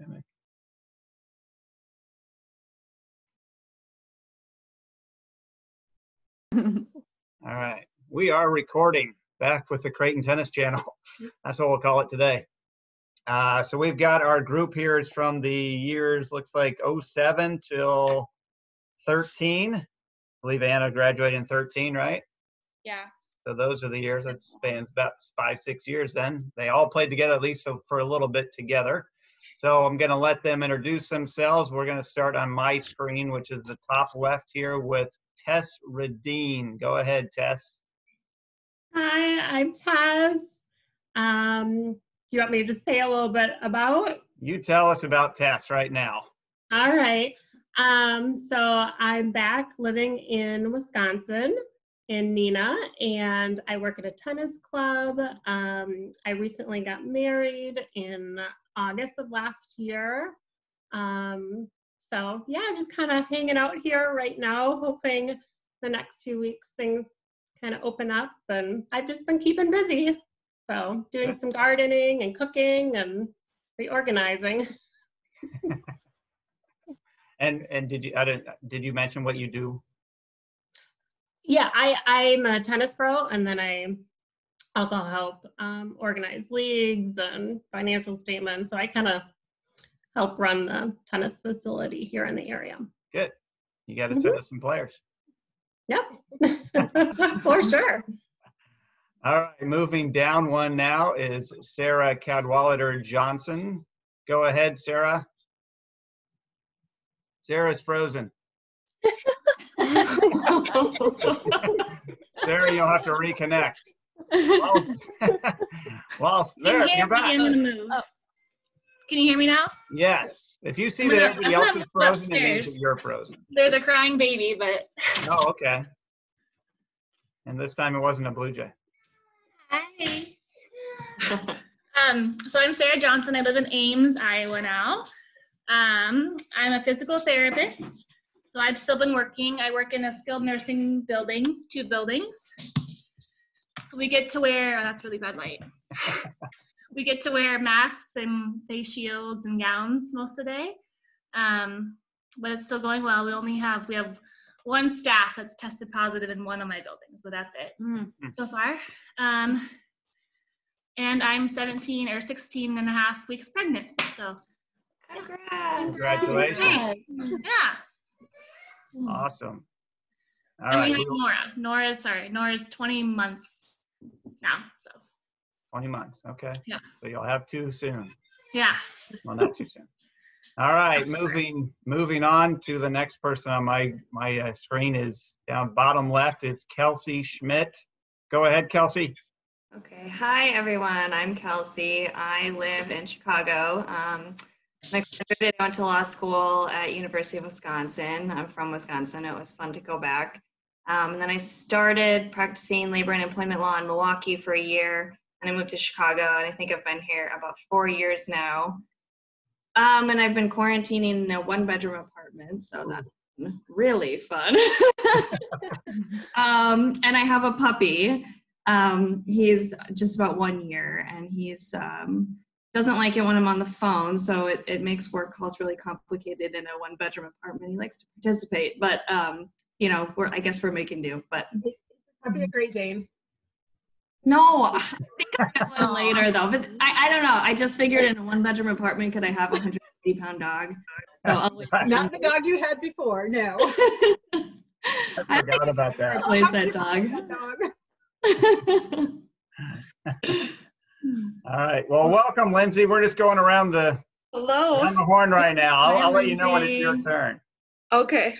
All right, we are recording back with the Creighton Tennis Channel. That's what we'll call it today. So we've got our group here is from the years, looks like 07 till 13. I believe Anna graduated in 13, right? Yeah. So those are the years. That spans about 5-6 years then. They all played together at least for a little bit together. So I'm going to let them introduce themselves. We're going to start on my screen, which is the top left here with Tess Radine. Go ahead, Tess. Hi, I'm Tess. Do you want me to say a little bit about? You tell us about Tess right now. All right. So I'm back living in Wisconsin, in Neenah, and I work at a tennis club. I recently got married in August of last year. So yeah, just kind of hanging out here right now, hoping the next 2 weeks things kind of open up, and I've just been keeping busy. So doing some gardening and cooking and reorganizing. And did you mention what you do? Yeah, I'm a tennis pro, and then I also help organize leagues and financial statements. So I kind of help run the tennis facility here in the area. Good. You got to send us some players. Yep, for sure. All right, moving down one now is Sarah Cadwallader Johnson. Go ahead, Sarah. Sarah's frozen. Sarah, you'll have to reconnect. Well, there, you're back. I'm gonna move. Oh. Can you hear me now? Yes. If you see that everybody else is frozen, it means that you're frozen. There's a crying baby, but. Oh, okay. And this time it wasn't a Blue Jay. Hi. So I'm Sarah Johnson. I live in Ames, Iowa now. I'm a physical therapist. So I've still been working. I work in a skilled nursing building, 2 buildings. So we get to wear, oh, that's really bad light. We get to wear masks and face shields and gowns most of the day. But it's still going well. We have 1 staff that's tested positive in one of my buildings, but that's it so far. And I'm 16 and a half weeks pregnant. So congrats. Congratulations. Yeah. Awesome. All and right. we have Nora's 20 months now. So 20 months. Okay. Yeah. So you'll have 2 soon. Yeah. Well, not too soon. All right. Moving on to the next person on my screen is down bottom left is Kelsey Schmidt. Go ahead, Kelsey. Okay. Hi, everyone. I'm Kelsey. I live in Chicago. I went to law school at University of Wisconsin. I'm from Wisconsin. It was fun to go back. And then I started practicing labor and employment law in Milwaukee for a year. And I moved to Chicago, and I think I've been here about 4 years now. And I've been quarantining in a 1-bedroom apartment, so that's been really fun. And I have a puppy. He's just about 1 year, and he's doesn't like it when I'm on the phone, so it makes work calls really complicated in a 1-bedroom apartment. He likes to participate, but I guess we're making do. But Probably a Great Dane. No, I think I'll get one later though. But I don't know. I just figured in a 1-bedroom apartment, could I have a 150-pound dog? So not the dog you had before. No. I forgot about that. Replace that dog. All right. Well, welcome, Lindsey. We're just going around the horn right now. I'll let you know when it's your turn. Okay.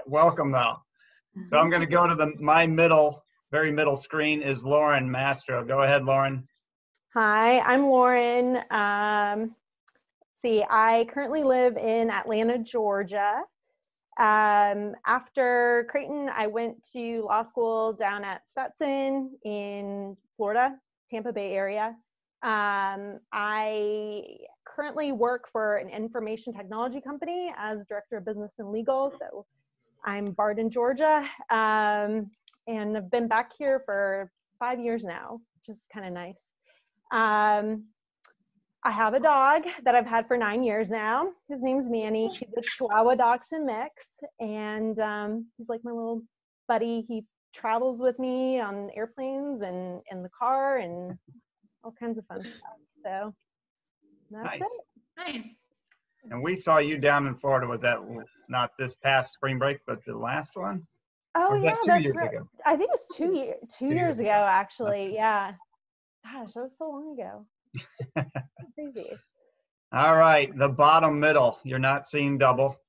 Welcome, though. So I'm going to go to my very middle screen is Lauran Mastro. Go ahead, Lauran. Hi, I'm Lauran. I currently live in Atlanta, Georgia. After Creighton, I went to law school down at Stetson in Florida, Tampa Bay area. I currently work for an information technology company as director of business and legal. So I'm barred in Georgia, and I've been back here for 5 years now, which is kind of nice. I have a dog that I've had for 9 years now. His name's Manny. He's a Chihuahua Dachshund mix, and he's like my little buddy. He travels with me on airplanes and in the car and all kinds of fun stuff. So that's Nice. it. Nice. And we saw you down in Florida. Was that not this past spring break, but the last one? Oh Or was yeah, that 2 that's years right. ago? I think it's 2 years ago, actually. Okay. Yeah. Gosh, that was so long ago. Crazy. All right, the bottom middle. You're not seeing double.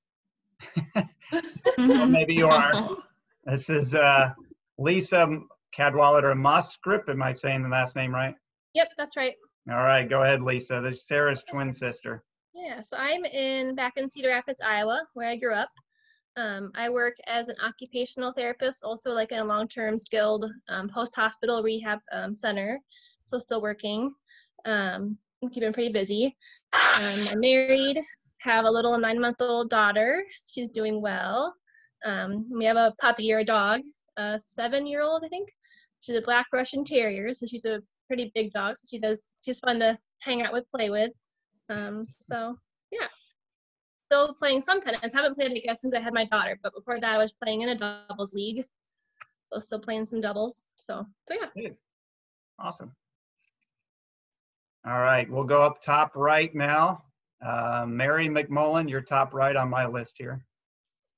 Well, maybe you are. This is Leesa Cadwallader Musgrip. Am I saying the last name right? Yep, that's right. All right, go ahead, Leesa. This is Sarah's twin sister. Yeah, so I'm back in Cedar Rapids, Iowa, where I grew up. I work as an occupational therapist, also like in a long-term skilled post-hospital rehab center. So still working, keeping pretty busy. I'm married, have a little 9-month-old daughter. She's doing well. We have a puppy or a dog, a 7-year-old, I think. She's a black Russian Terrier, so she's a pretty big dog. So she's fun to hang out with, play with. So yeah, still playing some tennis. Haven't played, I guess, since I had my daughter, but before that I was playing in a doubles league. So still playing some doubles. So yeah. Good. Awesome. All right, we'll go up top right now. Mary Mcmullen, you're top right on my list here.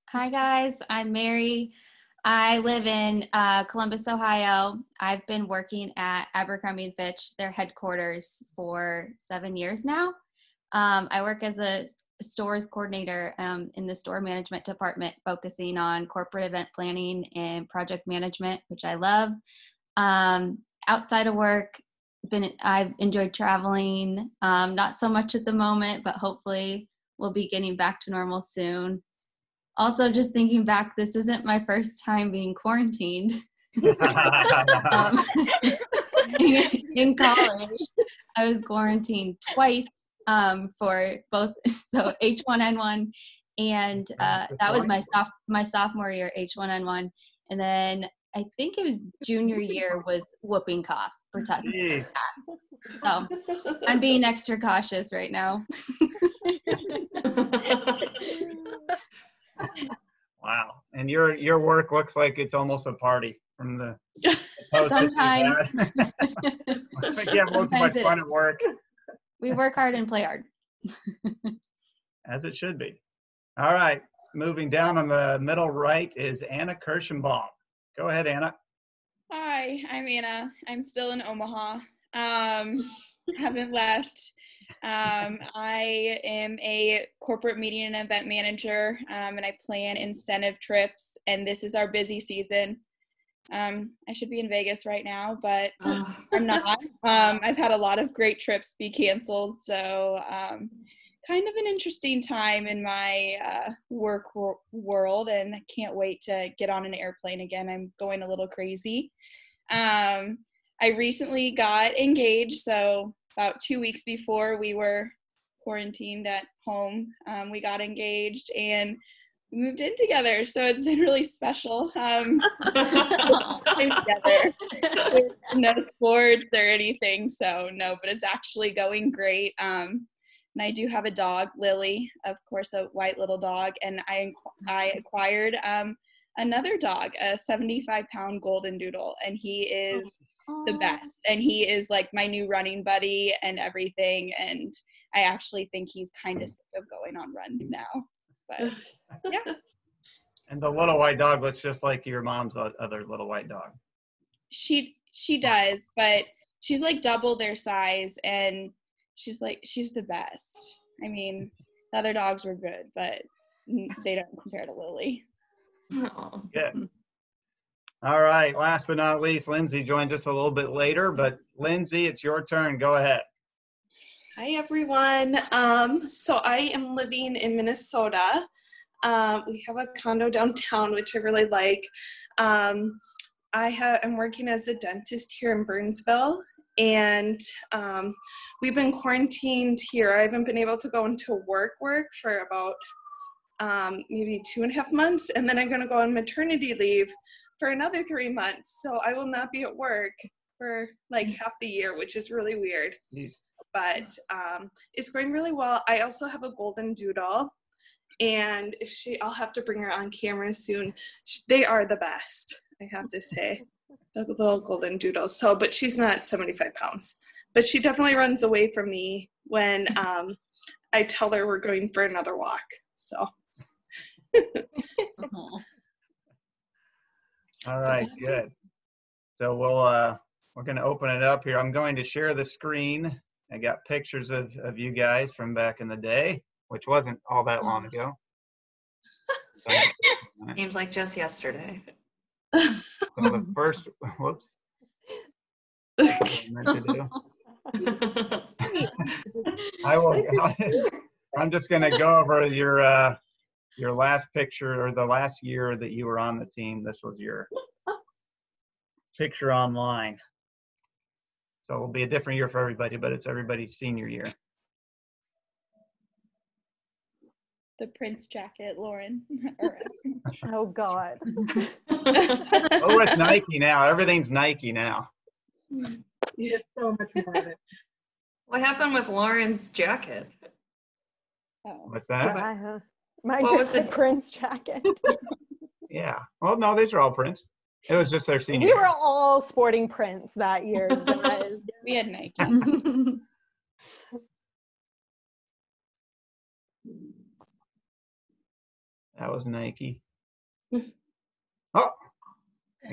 Hi guys, I'm Mary. I live in Columbus, Ohio. I've been working at Abercrombie & Fitch, their headquarters, for 7 years now. I work as a stores coordinator in the store management department, focusing on corporate event planning and project management, which I love. Outside of work, I've enjoyed traveling, not so much at the moment, but hopefully we'll be getting back to normal soon. Also, just thinking back, this isn't my first time being quarantined. In college, I was quarantined twice for both, so H1N1, and that was my sophomore year, H1N1, and then I think it was junior year was whooping cough for testing. So I'm being extra cautious right now. Wow. And your work looks like it's almost a party from the post. Sometimes. Looks like you have lots of much fun at work. We work hard and play hard. As it should be. All right. Moving down on the middle right is Anna Kirschenbaum. Go ahead, Anna. Hi, I'm Anna. I'm still in Omaha. Haven't left. I am a corporate meeting and event manager, and I plan incentive trips, and this is our busy season. I should be in Vegas right now, but I'm not. I've had a lot of great trips be canceled, so kind of an interesting time in my work world, and I can't wait to get on an airplane again. I'm going a little crazy. I recently got engaged, so about 2 weeks before we were quarantined at home, we got engaged and we moved in together. So it's been really special. Together. No sports or anything, so no, but it's actually going great. And I do have a dog, Lily, of course, a white little dog, and I acquired another dog, a 75-pound golden doodle, and he is the best, and he is like my new running buddy and everything, and I actually think he's kind of sick of going on runs now, but yeah. And the little white dog looks just like your mom's other little white dog. She does, but she's like double their size, and she's the best. I mean, the other dogs were good, but they don't compare to Lily. Oh. Good. All right. Last but not least, Lindsey joined us a little bit later, but Lindsey, it's your turn. Go ahead. Hi, everyone. So I am living in Minnesota. We have a condo downtown, which I really like. I'm working as a dentist here in Burnsville, and we've been quarantined here. I haven't been able to go into work for about maybe 2.5 months, and then I'm going to go on maternity leave for another 3 months. So I will not be at work for like half the year, which is really weird. but it's going really well. I also have a golden doodle, and I'll have to bring her on camera soon. They are the best, I have to say, the little golden doodles. So, but she's not 75 pounds, but she definitely runs away from me when I tell her we're going for another walk. So. All right, good. So we're going to open it up here. I'm going to share the screen. I got pictures of you guys from back in the day, which wasn't all that long ago. Seems like just yesterday. So the first, whoops. I meant to do. I'm just going to go over your last picture, or the last year that you were on the team. This was your picture online. So it'll be a different year for everybody, but it's everybody's senior year. The Prince jacket, Lauren. Oh God. Oh, it's Nike now. Everything's Nike now. There's so much more of it. What happened with Lauren's jacket? Oh. What's that? Mine What just was the the- Prince jacket. Yeah. Well, no, these are all Prince. It was just their senior We year. were all sporting Prince that year, guys. We had Nike. That was Nike. Oh, I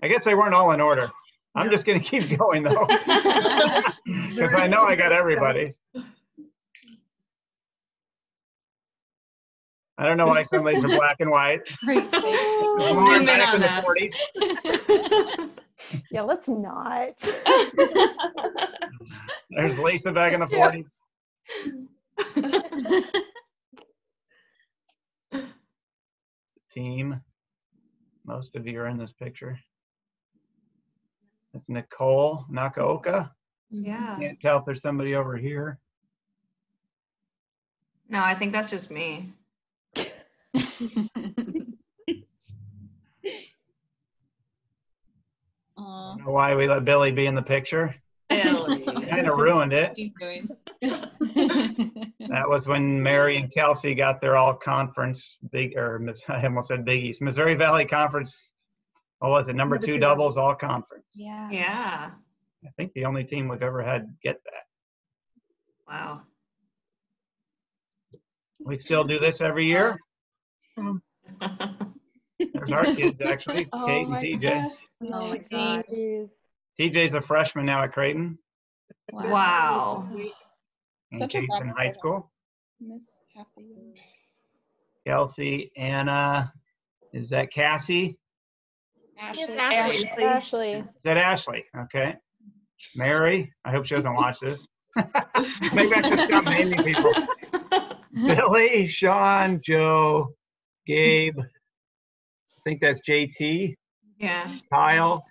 guess they weren't all in order. I'm just gonna keep going though, because I know I got everybody. I don't know why some of these are black and white. Great. Lauren Zoom in back on in the that. 40s. Yeah, let's not. There's Leesa back in the 40s. Team. Most of you are in this picture. That's Nicole Nakaoka. Yeah. Can't tell if there's somebody over here. No, I think that's just me. I Aw, don't know why we let Billy be in the picture. Billy. Kind of ruined it. keep doing. That was when Mary and Kelsey got their all conference I almost said Big East, Missouri Valley Conference. What was it? Number two doubles all conference. Yeah. Yeah. I think the only team we've ever had get that. Wow. We still do this every year. There's our kids actually, Oh Kate and my TJ. God. Oh my gosh. Jeez. TJ's a freshman now at Creighton, Wow. and Such a Kate's in bummer. high school. Miss half the year. Kelsey, Anna, is that Cassie? Ashley. Ashley. Ashley. Is that Ashley? Okay. Mary, I hope she doesn't watch this. Maybe I should stop naming people. Billy, Sean, Joe, Gabe, I think that's JT, Yeah. Kyle,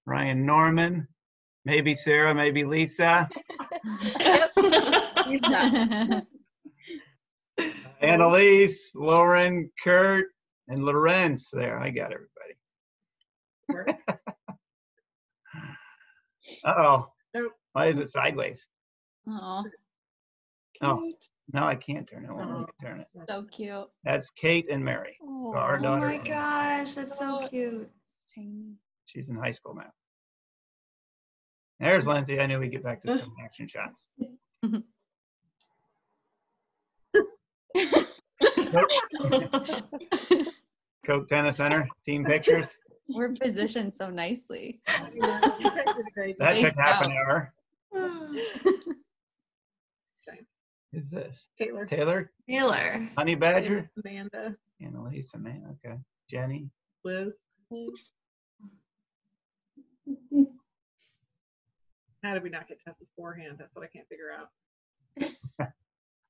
Ryan Norman, maybe Sarah, maybe Leesa, Annalise, Lauren, Kurt, and Lorenz there. I got everybody. Uh-oh. Nope. Why is it sideways? Aw, Oh, Cute. no, I can't turn it. Let me turn it. so cute. That's Kate and Mary. So our Oh daughter, my gosh, that's so cute. Tiny. she's in high school now. There's Lindsay. I knew we'd get back to some action shots. Coke Tennis Center, team pictures. We're positioned so nicely. That took half an hour. Who's this? Taylor. Taylor? Taylor. Honey Badger? Amanda. Annalise, Amanda, okay. Jenny? Liz. How did we not get Tess's forehand? That's what I can't figure out.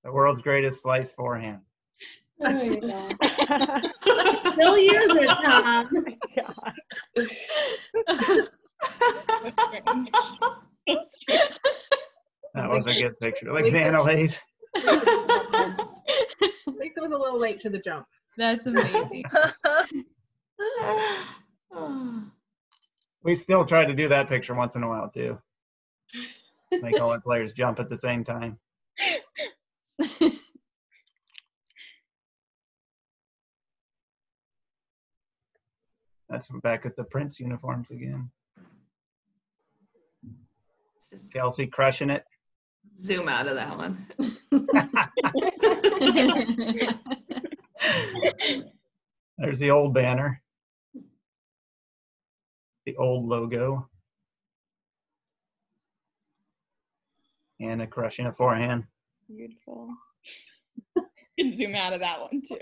The world's greatest slice forehand. Still use it, Tom. That was a good picture. Look at Annalise. Lisa was a little late to the jump. That's amazing. We still try to do that picture once in a while too. Make all our players jump at the same time. That's back at the Prince uniforms again. Just Kelsey crushing it. zoom out of that one. There's the old banner. The old logo. And a crushing a forehand. Beautiful. You can zoom out of that one too.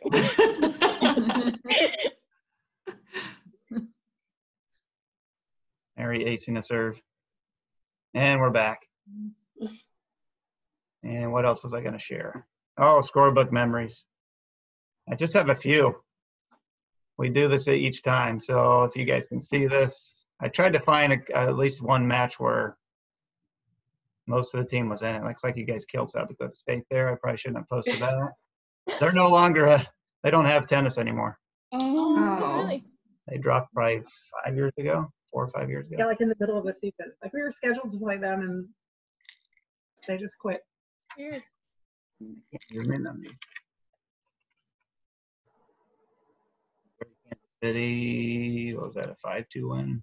Mary acing a serve. And we're back. And what else was I going to share? Oh, scorebook memories. I just have a few. We do this each time, so if you guys can see this, I tried to find at least one match where most of the team was in it. Looks like you guys killed South Dakota State there. I probably shouldn't have posted that. They're no longer, they don't have tennis anymore. Oh, Really? They dropped probably 5 years ago, 4 or 5 years ago. Yeah, like in the middle of the season. Like we were scheduled to play them and they just quit. Weird. Zoom in on me. Kansas City, what was that, a 5-2 win?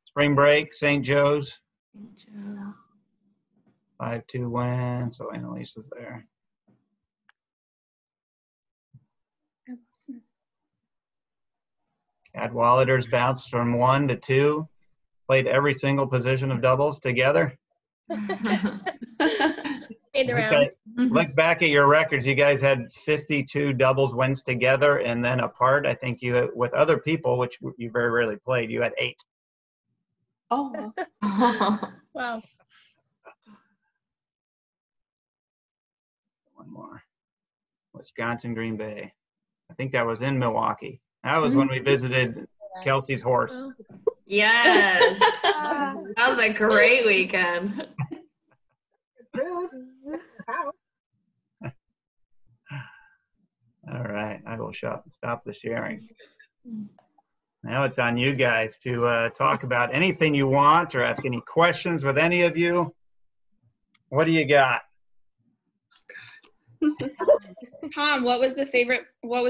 Spring break, St. Joe's, 5-2 win, so Annalisa's there. Cadwalladers bounced from 1 to 2, played every single position of doubles together. Made the rounds. Look back at your records. You guys had 52 doubles wins together, and then apart, I think you, with other people, which you very rarely played, you had 8. Oh, Wow. One more. Wisconsin, Green Bay. I think that was in Milwaukee. That was when we visited Kelsey's horse. Oh. Yes. That was a great weekend. All right, I will stop the sharing. Now it's on you guys to talk about anything you want or ask any questions with any of you. What do you got? Tom, what was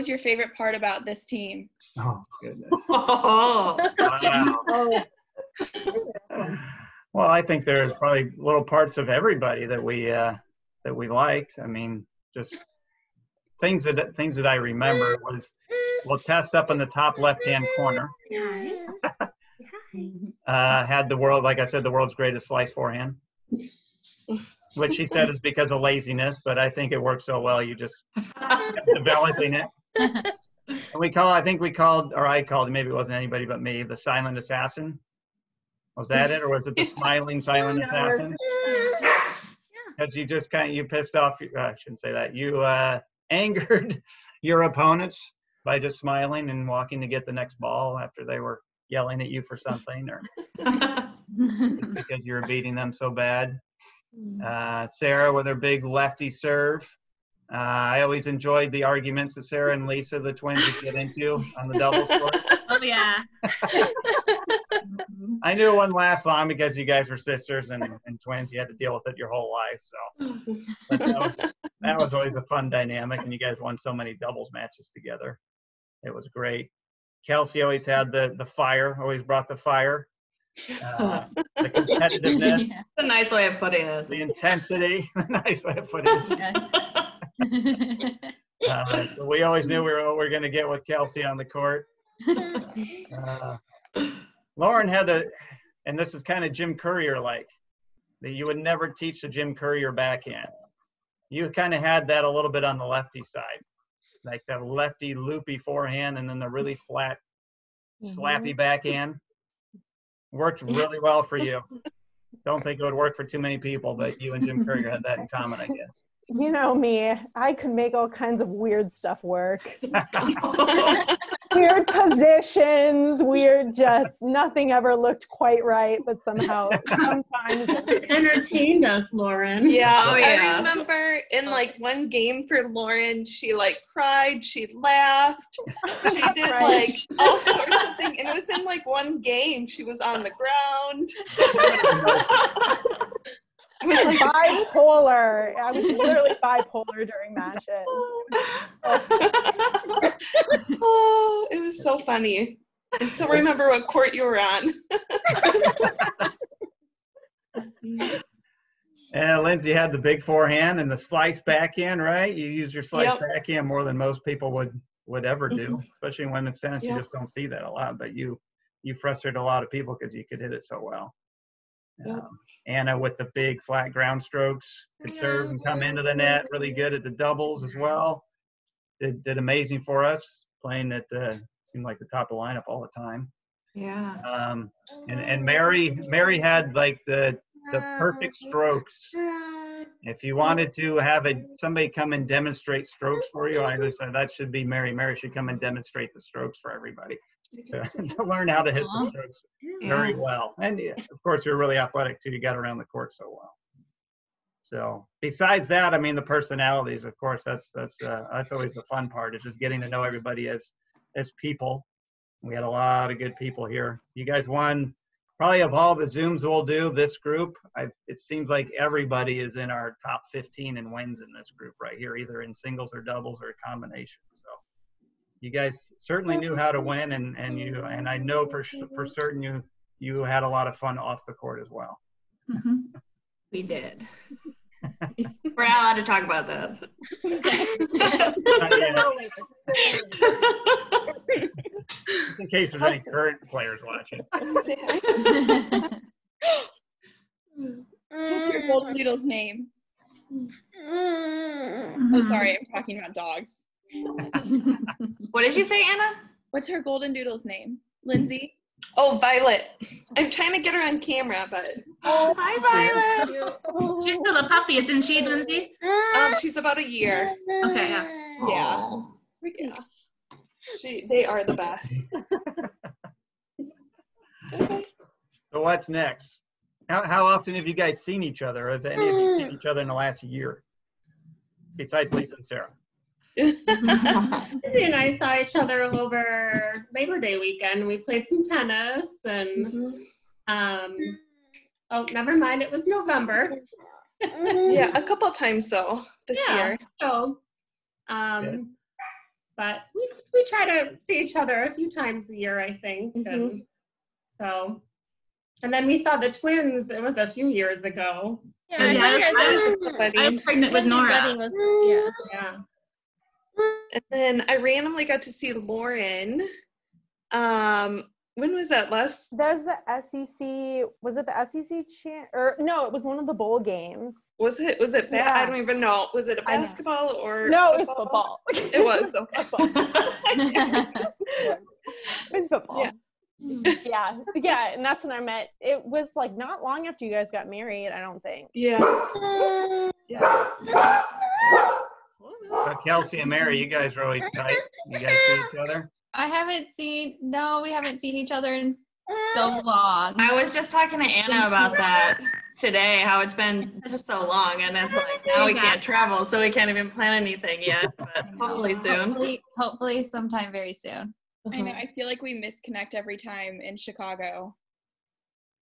your favorite part about this team? Oh, goodness. Oh. Wow. Oh, Well, I think there's probably little parts of everybody that we liked. I mean, just things that I remember was, well, Tess up in the top left-hand corner had the world's greatest slice forehand, which she said is because of laziness, but I think it worked so well you just kept developing it. And I called, maybe it wasn't anybody but me, the silent assassin. Was that it, or was it the smiling silent assassin? Because you just you pissed off, I shouldn't say that, you angered your opponents by just smiling and walking to get the next ball after they were yelling at you for something, or just because you were beating them so bad. Sarah with her big lefty serve. I always enjoyed the arguments that Sarah and Leesa, the twins, would get into on the doubles court. Oh, yeah. I knew it wouldn't last long because you guys were sisters and twins. You had to deal with it your whole life. So but that was always a fun dynamic, and you guys won so many doubles matches together. It was great. Kelsey always had the fire, always brought the fire. The competitiveness. That's a nice way of putting it. The intensity. Nice way of putting it. So we always knew we were going to get with Kelsey on the court. Lauran had and this is kind of Jim Courier-like, that you would never teach the Jim Courier backhand. You kind of had that a little bit on the lefty side, like that lefty loopy forehand and then the really flat, slappy backhand. Worked really well for you. Don't think it would work for too many people, but you and Jim Courier had that in common, I guess. You know me, I could make all kinds of weird stuff work. weird positions, just nothing ever looked quite right, but somehow sometimes It entertained us, Lauran. Yeah, Oh, yeah. I remember in like one game for Lauran, she like cried, she laughed, she did like all sorts of things, and it was in like one game. She was on the ground. I was like bipolar. I was literally bipolar during matches. Oh, it was so funny. I still remember what court you were on. And Lindsey had the big forehand and the slice backhand, right? You use your slice backhand more than most people would ever do, especially in women's tennis. You just don't see that a lot, but you frustrated a lot of people because you could hit it so well. Anna with the big flat ground strokes could serve and come into the net, really good at the doubles as well. Did amazing for us, playing at seemed like the top of the lineup all the time. Yeah. And Mary had like the perfect strokes. If you wanted to have somebody come and demonstrate strokes for you, I just said that should be Mary. Mary should come and demonstrate the strokes for everybody to learn how to hit the strokes very well. And of course, you're really athletic too. You got around the court so well. So besides that, I mean, the personalities, of course, that's always the fun part, is just getting to know everybody as people. We had a lot of good people here. You guys won probably of all the Zooms we'll do, this group. It seems like everybody is in our top 15 in wins in this group right here, either in singles or doubles or a combination. So you guys certainly knew how to win, and I know for certain you had a lot of fun off the court as well. Mm-hmm. We did. We're not allowed to talk about that. Just in case there's any current players watching. What's your golden doodle's name? Oh, sorry, I'm talking about dogs. What did you say, Anna? What's her golden doodle's name? Lindsey? Oh, Violet. I'm trying to get her on camera, but. Oh, hi, Violet. She's still a puppy, isn't she, Lindsey? She's about a year. Okay, yeah. Yeah. They are the best. Okay. So what's next? How often have you guys seen each other? Have any of you seen each other in the last year? Besides Leesa and Sarah. Lindsey and I saw each other over Labor Day weekend. We played some tennis and oh, never mind, it was November. Yeah, a couple times though this year. So but we try to see each other a few times a year, I think. And so, and then we saw the twins. It was a few years ago. Yeah, I saw you guys. I was pregnant with Nora. Wedding was, Yeah. And then I randomly got to see Lauran. When was that? There's the SEC. Was it the SEC or no? It was one of the bowl games. Was it? I don't even know. Was it a basketball or? No, it was football. It was okay. It was football. Yeah, and that's when I met. It was like not long after you guys got married, I don't think. Yeah. So Kelsey and Mary, you guys are always tight. You guys see each other? we haven't seen each other in so long. I was just talking to Anna about that today, how it's been just so long, and it's like now we can't travel, so we can't even plan anything yet, but hopefully soon. Hopefully sometime very soon. I know, I feel like we misconnect every time in Chicago.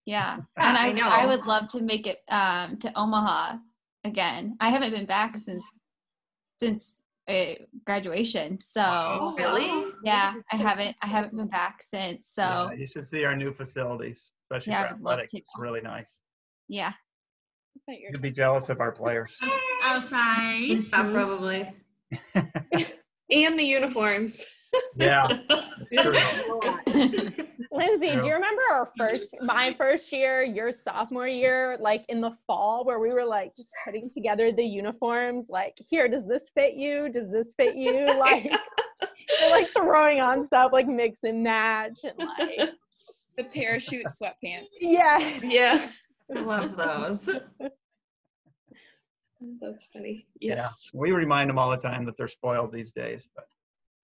Yeah, and I would love to make it to Omaha again. I haven't been back since graduation, so. Oh, really? Yeah, I haven't been back since. So yeah, you should see our new facilities, especially for athletics. It's really nice. Yeah. You'd be jealous of our players. Outside. Probably. And the uniforms. Yeah. Lindsey, do you remember my first year, your sophomore year, like in the fall, where we were like just putting together the uniforms, like, here, does this fit you? Does this fit you? Like, we're like throwing on stuff, like mix and match, and like the parachute sweatpants. Yes. Yeah. I love those. That's funny. Yes. Yeah. We remind them all the time that they're spoiled these days, but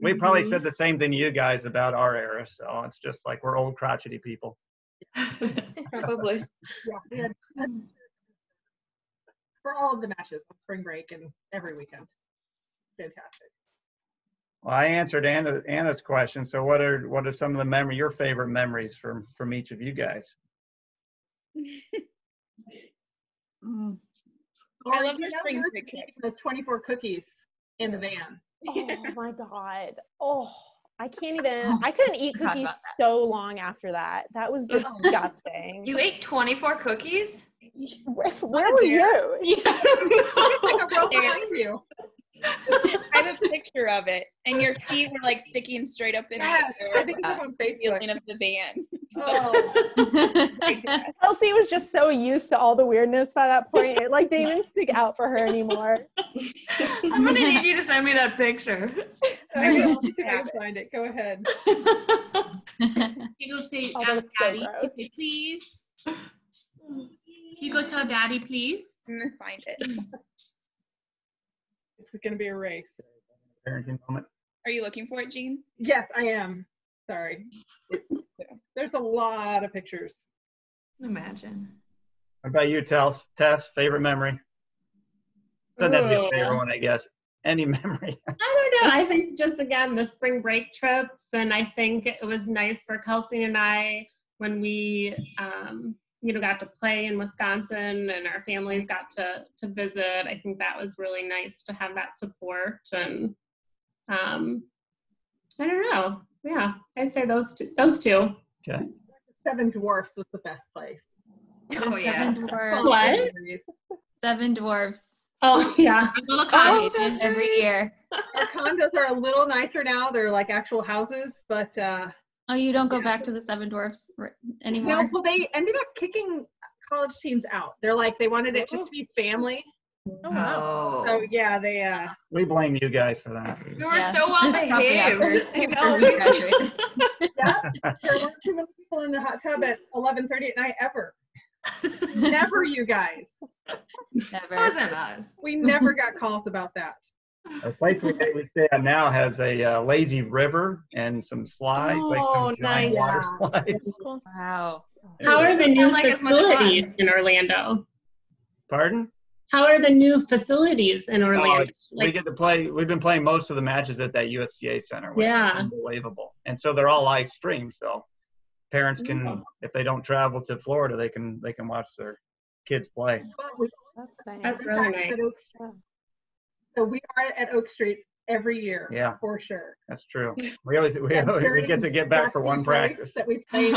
We probably said the same thing to you guys about our era, so it's just like we're old crotchety people. Probably. Yeah, we had for all of the matches on spring break and every weekend. Fantastic. Well, I answered Anna's question. So what are some of the your favorite memories from each of you guys? I love your spring break trips. Those 24 cookies in the van. Oh my God. Oh, I couldn't eat cookies so long after that. That was disgusting. You ate 24 cookies? Where were you? Like a row behind you. I have a picture of it, and your feet were like sticking straight up in the Yes, air. I think it's on Facebook. Ceiling of the van. Oh, Kelsey was just so used to all the weirdness by that point. It like didn't even stick out for her anymore. I'm gonna need you to send me that picture. I will. Let me see if I can find it. Go ahead. You go say, Oh, that was ask so Daddy, gross. say, please. You go tell Daddy, please. I'm gonna find it. It's going to be a race. Parenting moment. Are you looking for it, Jean? Yes, I am. Sorry. There's a lot of pictures. Imagine. What about you, Tess? Favorite memory? Doesn't have to be a favorite one, I guess. Any memory. I don't know. I think just again the spring break trips, and I think it was nice for Kelsey and I when we got to play in Wisconsin and our families got to visit. I think that was really nice to have that support. And I don't know. Yeah, I'd say those two. Okay. Seven Dwarfs was the best place. Oh, yeah. What? Seven Dwarfs. Oh, yeah. Little cottage. that's Every right. year. Our condos are a little nicer now. They're like actual houses, but Oh, you don't go back to the Seven Dwarfs anymore? no, well, they ended up kicking college teams out. They're like, they wanted it just to be family. Oh, wow. Oh. So yeah, they We blame you guys for that. You were Yeah. so well Probably after- behaved. I after know. we graduated. Yeah, there weren't too many people in the hot tub at 11:30 at night ever. Never, you guys. Never. It wasn't us. We never got calls about that. The place we stay at now has a lazy river and some slides, like some giant nice. water Yeah. slides. Cool. Wow. How are the Doesn't new sound like as much fun. facilities in Orlando? Pardon? How are the new facilities in Oh, Orlando? we get to play. We've been playing most of the matches at that USGA center, which Yeah. is unbelievable. And so they're all live streamed. So parents can, if they don't travel to Florida, they can watch their kids play. That's nice. That's really nice. At Oak Street. So we are at Oak Street every year. Yeah. For sure. That's true. We get to get back for one Dusty place practice. that we played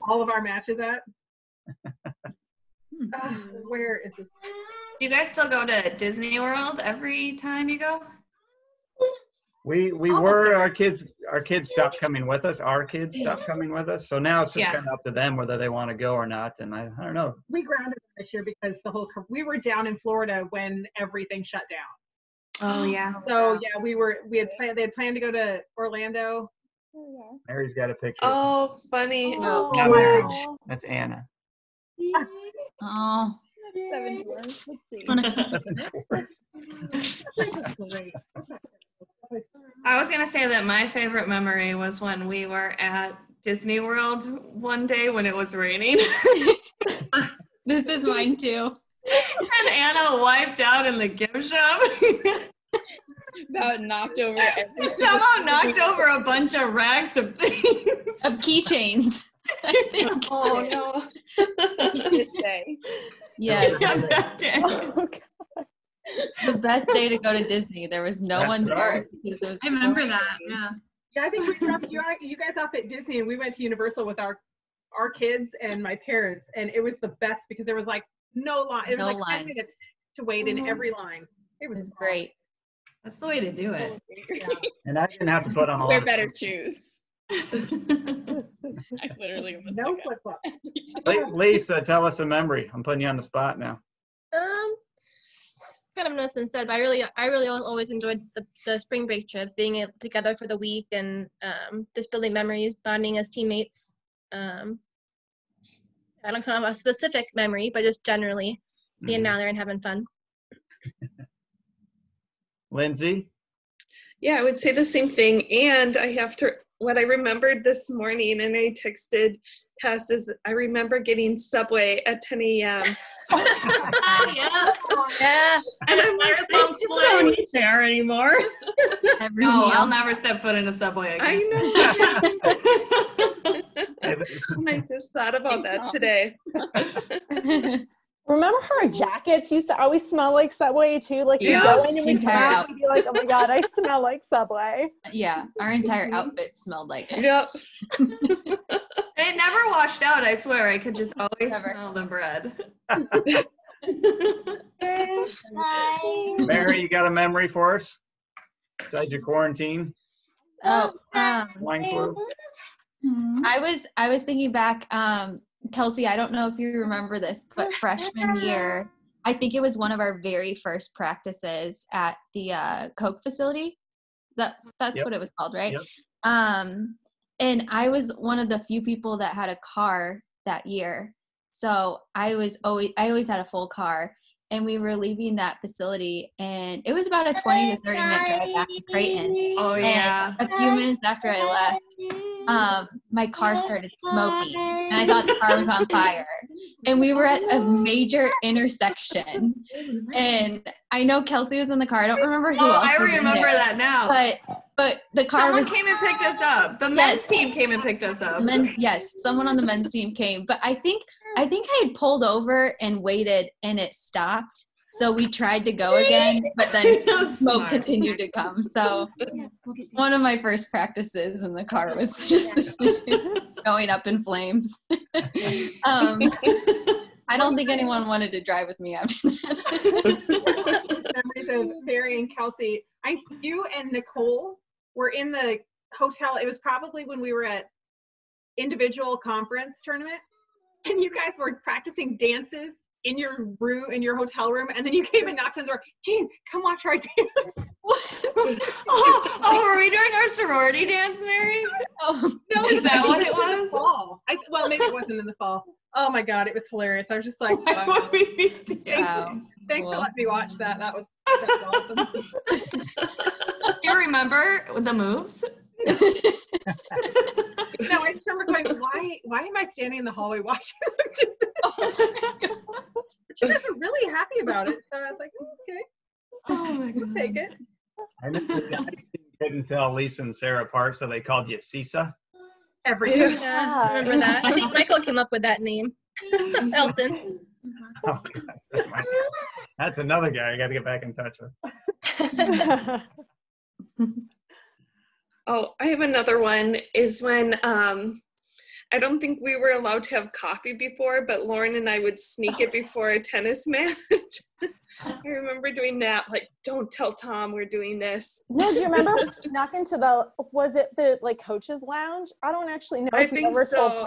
all of our matches at. Where is this? You guys still go to Disney World every time you go? We were our kids stopped coming with us. Our kids stopped coming with us. So now it's just Yeah. kind of up to them whether they want to go or not. And I don't know. We grounded this year because we were down in Florida when everything shut down. Oh, yeah. So yeah, they had planned to go to Orlando. Mary's got a picture. Oh, funny. Oh, Not Mary. That's Anna. Oh. Seven Dwarfs. Let's see. Great. I was going to say that my favorite memory was when we were at Disney World one day when it was raining. This is mine too. And Anna wiped out in the gift shop. About knocked over every Somehow knocked over a bunch of racks of things. Of keychains. I think. Oh, no. day. Yeah. Yeah, that day. Oh, God. The best day to go to Disney. There was no That's one there right. because it was I remember pouring that. rain. Yeah. Yeah, I think we dropped you guys off at Disney, and we went to Universal with our kids and my parents, and it was the best because there was like no line. It was No like line. 10 minutes to wait in every line. It It was was great. That's the way to do it. And I didn't have to put on a lot Wear of better shoes. I literally almost No took flip flop. Leesa, tell us a memory. I'm putting you on the spot now. Kind of know what's been said, but I really always enjoyed the spring break trips, being together for the week and just building memories, bonding as teammates. I don't have a specific memory, but just generally being down there and having fun. Lindsey? Yeah, I would say the same thing. And what I remembered this morning, and I texted Tess, is I remember getting Subway at 10 a.m. Yeah. And I'm like, I still don't eat there anymore. Every No, meal. I'll never step foot in a Subway again. I know. And I just thought about that today. Remember how our jackets used to always smell like Subway too? Like we go in and we come out and be like, oh my God, I smell like Subway. Yeah, our entire outfit smelled like it. Yep. It never washed out, I swear. I could just always smell the bread. Mary, you got a memory for us? Besides your quarantine? Oh, Wine flu? I was thinking back, Kelsey, I don't know if you remember this, but freshman year, I think it was one of our very first practices at the Coke facility. That's what it was called, right? Yep. And I was one of the few people that had a car that year. So I always had a full car, and we were leaving that facility, and it was about a 20 to 30 minute drive back to Creighton. Oh, yeah. And a few minutes after I left, my car started smoking, and I thought the car was on fire. And we were at a major intersection, and I know Kelsey was in the car. I don't remember who else. I was in remember there. that now. But the car Someone came and picked us up. The men's team came and picked us up. Yes, someone on the men's team came. But I think I had pulled over and waited, and it stopped. So we tried to go again, but then smoke continued to come. So one of my first practices in the car was just going up in flames. I don't think anyone wanted to drive with me after that. Memories of Mary and Kelsey. You and Nicole were in the hotel. It was probably when we were at individual conference tournament, and you guys were practicing dances in your room, in your hotel room, and then you came and knocked on the door. Jean, come watch our dance. Were we doing our sorority dance, Mary? No, is that what it was? In the fall. Well, maybe it wasn't in the fall. Oh my God, it was hilarious. I was just like, wow. Thanks for letting me watch that. That was awesome. You remember the moves? No, I just remember going, why am I standing in the hallway watching them do this? But you guys were really happy about it, so I was like, okay. Oh my God. We'll take it. I know the guys couldn't tell Leesa and Sarah apart, so they called you Leesa. Everything. Yeah, I remember that. I think Michael came up with that name. Elson. Oh, gosh, that's another guy I got to get back in touch with. Oh, I have another one, is when I don't think we were allowed to have coffee before, but Lauran and I would sneak it before a tennis match. I remember doing that, like, don't tell Tom we're doing this. No, do you remember we snuck into was it the coach's lounge? I don't actually know. I think so.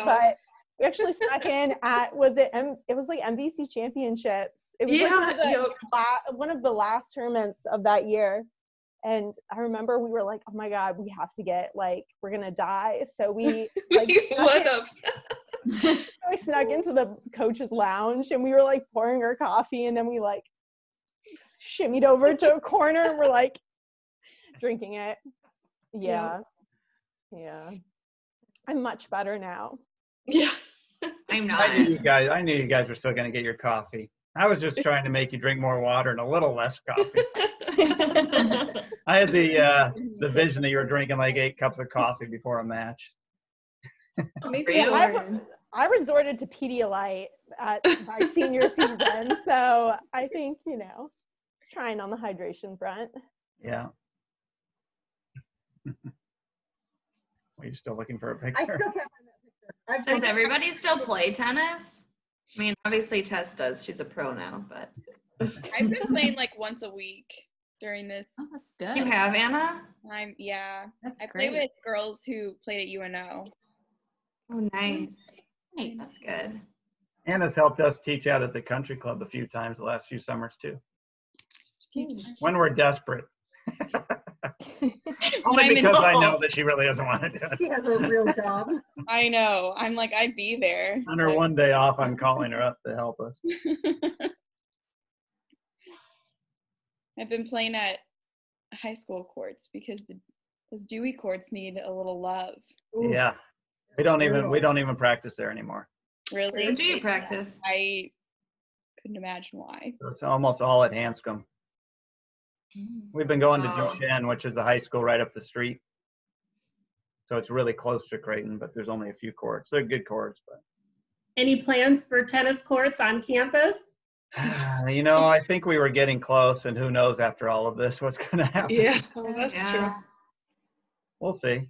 But we actually snuck in at, it was like NBC Championships. It was one of the last tournaments of that year. And I remember we were like, oh my God, we have to get, we're going to die. So we we snuck into the coach's lounge, and we were pouring our coffee, and then we shimmied over to a corner, and we're drinking it. Yeah. I'm much better now. Yeah. I'm not. I knew you guys were still going to get your coffee. I was just trying to make you drink more water and a little less coffee. I had the vision that you were drinking 8 cups of coffee before a match. Maybe I resorted to Pedialyte at my senior season, so I think trying on the hydration front. Yeah. Are you still looking for a picture? I still can't find that picture. Does everybody still play tennis? I mean, obviously Tess does. She's a pro now, but I've been playing once a week during this. Oh, that's good. you have, Anna? I That's play great. with girls who played at UNO. Oh, nice. Nice. That's good. Anna's helped us teach out at the country club a few times the last few summers too. When we're desperate. Only because I know that she really doesn't want to do it. She has a real job. I know. I'm I'd be there. On her one day off, I'm calling her up to help us. I've been playing at high school courts because those Dewey courts need a little love. Ooh. Yeah. We don't even practice there anymore. Really? Where do you practice? I couldn't imagine why. So it's almost all at Hanscom. We've been going to Oh. Duchenne, which is the high school right up the street. So it's really close to Creighton, but there's only a few courts. They're good courts, but Any plans for tennis courts on campus? I think we were getting close, and who knows after all of this what's going to happen. Yeah, well, that's true. We'll see.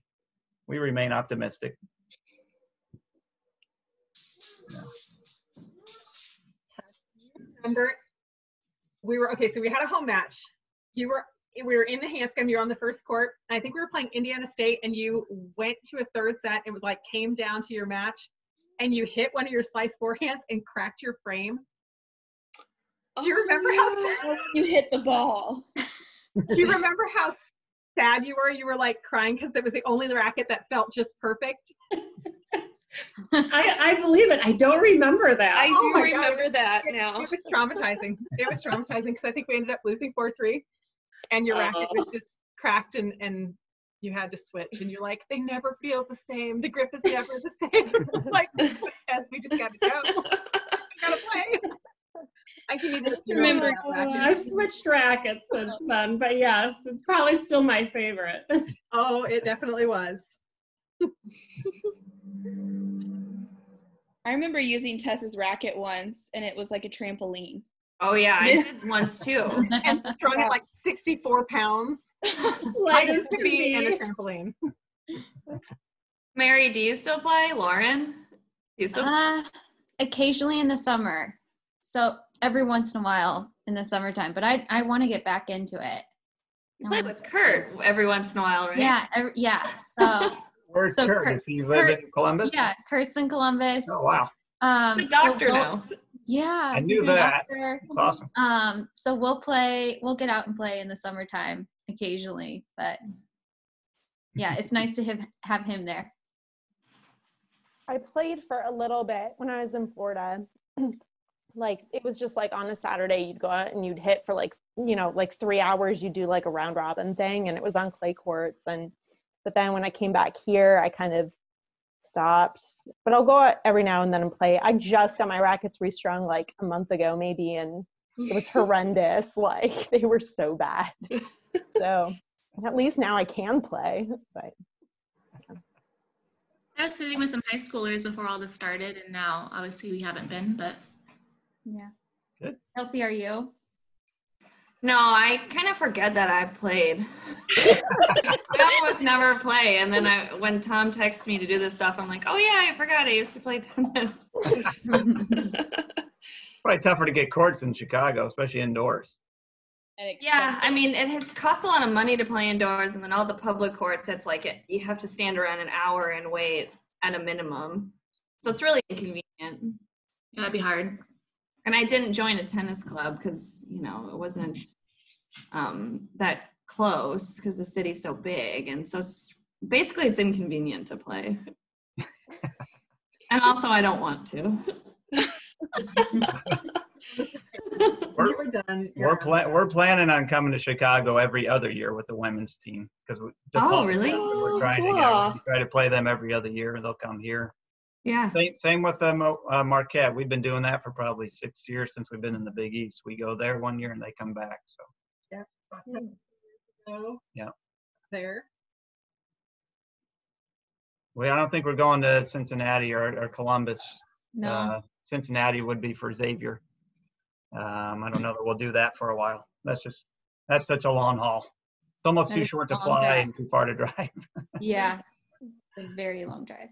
We remain optimistic. Remember, so we had a home match. We were in the Hanscom, you were on the first court. And I think we were playing Indiana State, and you went to a third set and came down to your match, and you hit one of your slice forehands and cracked your frame. Do you remember how you hit the ball? Do you remember how sad you were? You were crying because it was the only racket that felt just perfect. I believe it. I don't remember that. I do my remember God, that now. It was traumatizing. It was traumatizing because I think we ended up losing 4-3, and your racket was just cracked, and you had to switch. And you're like, they never feel the same. The grip is never the same. Tess, we just got to go. We got to play. I can even remember. I've switched rackets since then, but yes, it's probably still my favorite. Oh, it definitely was. I remember using Tess's racket once, and it was like a trampoline. Oh yeah, I did once too. And strung at 64 pounds. Light as to be and a trampoline. Mary, do you still play? Lauren? Do you still Occasionally in the summer. So every once in a while in the summertime, but I want to get back into it. You play with Kurt every once in a while, right? Yeah, yeah. So Where's Kurt? Does he live in Columbus? Yeah, Kurt's in Columbus. Oh wow. He's a doctor now. Yeah, I knew that. That's awesome. So we'll get out and play in the summertime occasionally, but yeah, it's nice to have him there. I played for a little bit when I was in Florida. It was just on a Saturday, you'd go out and you'd hit for 3 hours, you do a round robin thing, and it was on clay courts. But then when I came back here, I kind of stopped. But I'll go out every now and then and play. I just got my rackets restrung a month ago maybe, and it was horrendous. They were so bad. So at least now I can play. But I was sitting with some high schoolers before all this started, and now obviously we haven't been, but yeah. Good. Kelsey, are you? No, I kind of forget that I played. I almost never play. And then when Tom texts me to do this stuff, I'm like, oh yeah, I forgot I used to play tennis. Probably tougher to get courts in Chicago, especially indoors. Yeah, I mean, it costs a lot of money to play indoors, and then all the public courts, it's you have to stand around an hour and wait at a minimum. So it's really inconvenient. Yeah, that'd be hard. And I didn't join a tennis club because, it wasn't that close because the city's so big. And so it's inconvenient to play. And also I don't want to. We're planning on coming to Chicago every other year with the women's team because really? We're trying to try to play them every other year, and they'll come here. Yeah. Same with Marquette. We've been doing that for probably 6 years since we've been in the Big East. We go there one year and they come back. So. Yeah. There. I don't think we're going to Cincinnati or Columbus. No. Cincinnati would be for Xavier. I don't know that we'll do that for a while. That's such a long haul. It's almost too short to fly and too far to drive. Yeah, it's a very long drive.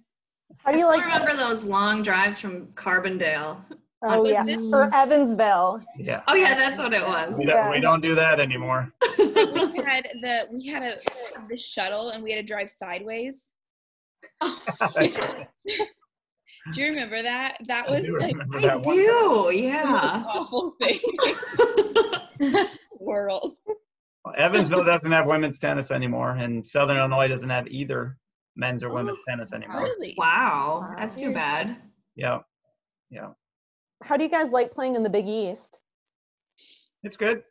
How do you remember those long drives from Carbondale? Oh yeah, or Evansville. Yeah. Oh yeah, that's what it was. We don't do that anymore. we had the shuttle, and we had to drive sideways. Do you remember that? That was I do. Yeah. Awful thing. World. Well, Evansville doesn't have women's tennis anymore, and Southern Illinois doesn't have either men's or women's tennis anymore. Really? Wow, that's too bad. Yeah. How do you guys like playing in the Big East? It's good.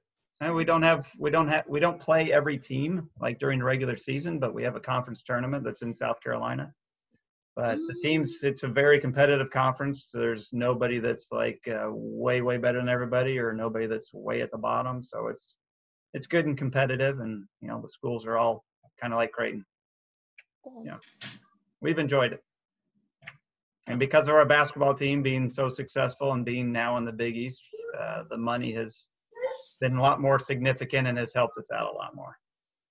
And we don't play every team like during the regular season, but we have a conference tournament that's in South Carolina. But the teams, it's a very competitive conference. There's nobody that's like way better than everybody, or nobody that's way at the bottom. So it's good and competitive, and you know the schools are all kind of like Creighton. Yeah, we've enjoyed it, and because of our basketball team being so successful and being now in the Big East, the money has been a lot more significant and has helped us out a lot more.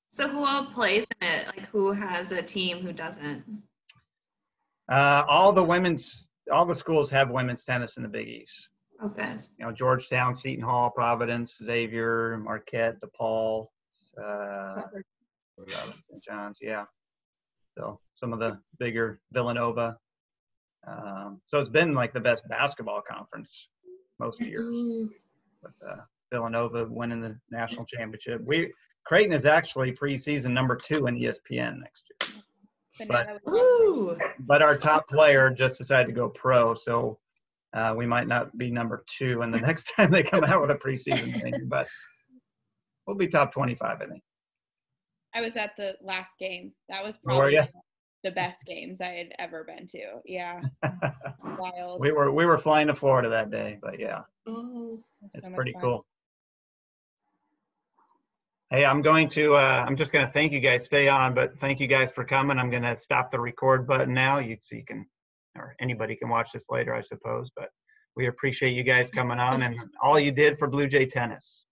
So who all plays in it? Like who has a team, who doesn't? All the schools have women's tennis in the Big East. Oh, good. You know, Georgetown, Seton Hall, Providence, Xavier, Marquette, DePaul, St. John's, yeah. So some of the bigger, Villanova. So it's been like the best basketball conference most years. With Villanova winning the national championship. Creighton is actually preseason number 2 in ESPN next year. But our top player just decided to go pro, so we might not be number 2 in the next time they come out with a preseason thing, but we'll be top 25, I think. I was at the last game. That was probably the best games I had ever been to. Yeah. Wild. We were flying to Florida that day, but yeah. Oh, it's so pretty cool. Hey, I'm just going to thank you guys. Stay on, but thank you guys for coming. I'm going to stop the record button now. So you can, or anybody can watch this later, I suppose. But we appreciate you guys coming on and all you did for Blue Jay tennis.